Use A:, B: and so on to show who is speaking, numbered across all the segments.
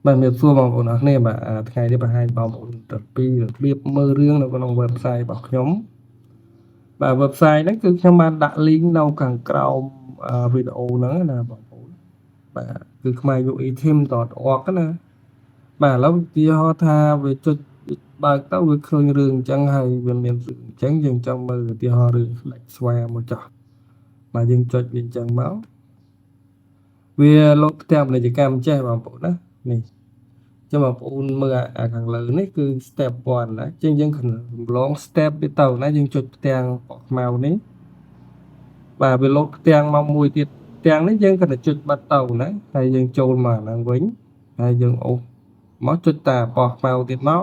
A: បាទមានសួរបងប្អូនអរគ្នាបាទថ្ងៃនេះបង្ហាញបងប្អូនទៅពីរបៀបមើលរឿងនៅក្នុង website របស់ខ្ញុំបាទ website ហ្នឹងគឺខ្ញុំបានដាក់ link នៅខាងក្រោមវីដេអូហ្នឹងណាបងប្អូនបាទគឺkhmaryueteam.org ណាបាទឥឡូវឧទាហរណ៍ថាវាចុចបើកទៅវាឃើញរឿងអញ្ចឹងហើយវាមានរឿងអញ្ចឹងយើងចង់មើលឧទាហរណ៍រឿងស្ដេចស្វាមួយចោះបាទយើងចុចវាអញ្ចឹងមកវាលោកផ្ទាំងពាណិជ្ជកម្មចេះបងប្អូនណានេះចាំបងប្អូនមើលខាងលើនេះគឺ step 1ណាជាងយើងរំលង step វាទៅណាយើងចុចផ្ទាំងពណ៌ខ្មៅនេះបាទវាលោតផ្ទាំងមកមួយទៀតផ្ទាំងនេះយើងគាត់តែចុចបិទទៅណាហើយយើងចូលមកឡើងវិញហើយយើងអូសមកចុចតាពណ៌ខ្មៅទៀតមក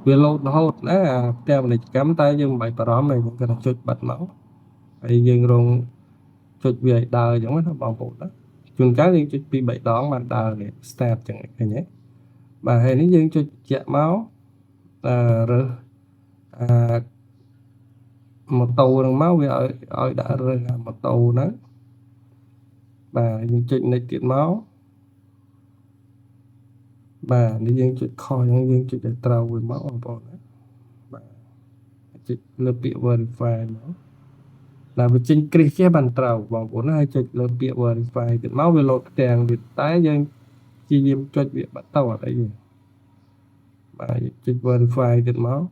A: វាលោតរហូតណាផ្ទាំងពាណិជ្ជកម្មតែយើងមិនបាច់បារម្ភទេយើងគាត់តែចុចបិទមកហើយយើងរងចុចវាឲ្យដើរអញ្ចឹងណាបងប្អូនណាជួនកាលយើងចុច2 3ដងបានដើរនេះ start អញ្ចឹងឃើញទេបាទហើយនេះយើងចុចបញ្ជាក់មករើសម៉ូតូហ្នឹងមកវាឲ្យដាក់រើសម៉ូតូហ្នឹងបាទយើងចុច next ទៀតមកបាទនេះយើងចុចខុសអញ្ចឹងយើងចុចឲ្យត្រូវវាមកបងប្អូនណាបាទចុចលើពាក្យ verify មកតែវាចេញគ្រីសចេះបានត្រូវបងប្អូនណាហើយចុចលើពាក្យ verify ទៀតមកវាលោតផ្ទាំងទៀតតែយើងព្យាយាមចុចវាបាត់ទៅអត់អីទេបាទចុច verify ទៀតមក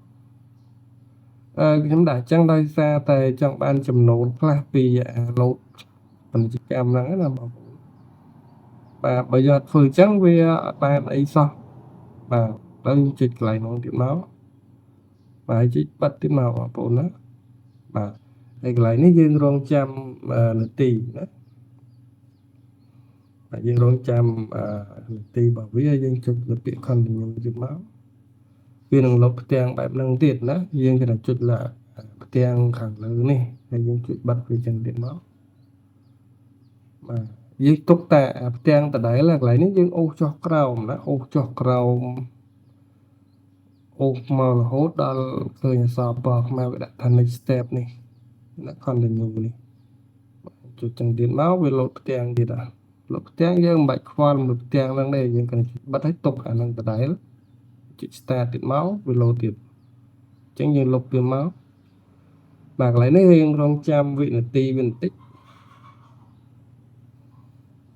A: ខ្ញុំដាក់អញ្ចឹងដោយសារតែចង់បានចំណូលខ្លះពីលោតពាណិជ្ជកម្មហ្នឹងណាបងប្អូនបាទបើយកធ្វើអញ្ចឹងវាអត់បានអីសោះបាទទៅចុចកន្លែងហ្នឹងទៀតមកបាទចុចបិទទៀតមកបងប្អូនណាបាទហើយកន្លែងនេះយើងរងចាំនាទីណាបាទយើងរងចាំនាទីរបស់វាយើងចុចលើពាក្យ continue ទៀតមកវានឹងលុបផ្ទាំងបែបហ្នឹងទៀតណាយើងគិតថាចុចលើផ្ទាំងខាងលើនេះហើយយើងចុចបិទវាចឹងទៀតមកបាទយើងទុកតែផ្ទាំងដដែលកន្លែងនេះយើងអូសចុះក្រោមណាអូសចុះក្រោមអូសមករហូតដល់ឃើញអក្សរពណ៌ខ្មៅវាដាក់ថា next step នេះដាក់ continue នេះចុចចឹងទៀតមកវាលោតផ្ទាំងទៀតលោតផ្ទាំងយើងមិនបាច់ខ្វល់មួយផ្ទាំងហ្នឹងទេយើងគ្រាន់តែបិទឲ្យទុកអាហ្នឹងដដែលចុច start ទៀតមកវាលោតទៀតអញ្ចឹងយើងលុបវាមកបាទកន្លែងនេះយើងរងចាំវិនាទីវាបន្តិច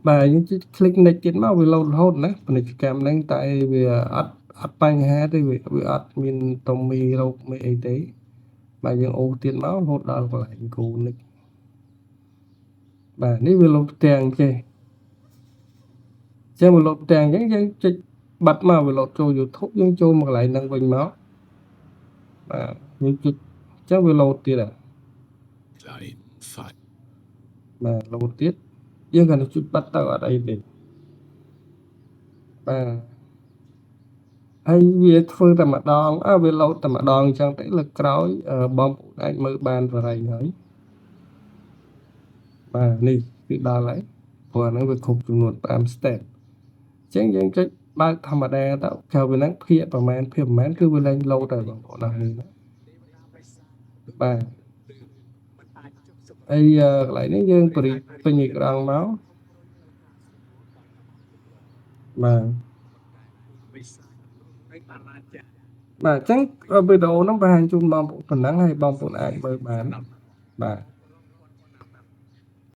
A: បាទយើងចុច click next ទៀតមកវាលោតរហូតណាពាណិជ្ជកម្មហ្នឹងតែវាអត់បញ្ហាទេវាអត់មានតុំមីរោគមីអីទេបាទយើងអូសទៀតមករហូតដល់កន្លែងគូនេះបាទនេះវាលោតផ្ទាំងចេះចឹងវាលោតផ្ទាំងអញ្ចឹងយើងចុចបាត់មកវាលោតចូល YouTube យើងចូលមកកន្លែងហ្នឹងវិញមកបាទយើងចុចអញ្ចឹងវាលោតទៀតបាទលោតទៀតយើងគ្រាន់តែចុចបាត់ទៅអត់អីទេបាទហើយវាធ្វើតែម្ដងវាលោតតែម្ដងអញ្ចឹងទៅលើកក្រោយបងប្អូនអាចមើលបានបរិយហើយបាទនេះគឺដល់ហើយព្រោះអាហ្នឹងវាគ្រប់ចំនួន5 step អញ្ចឹងយើងចុចបើកធម្មតាទៅក្រៅពីហ្នឹងភាគប្រមាណគឺវាលែងលោតហើយបងប្អូនអរគ្នាបាទហើយកន្លែងនេះយើងបរិពេញអេក្រង់មកបាទបាទអញ្ចឹងវីដេអូហ្នឹងបង្ហាញជូនបងប្អូនប៉ុណ្ណឹងហើយបងប្អូនអាចមើលបានបាទ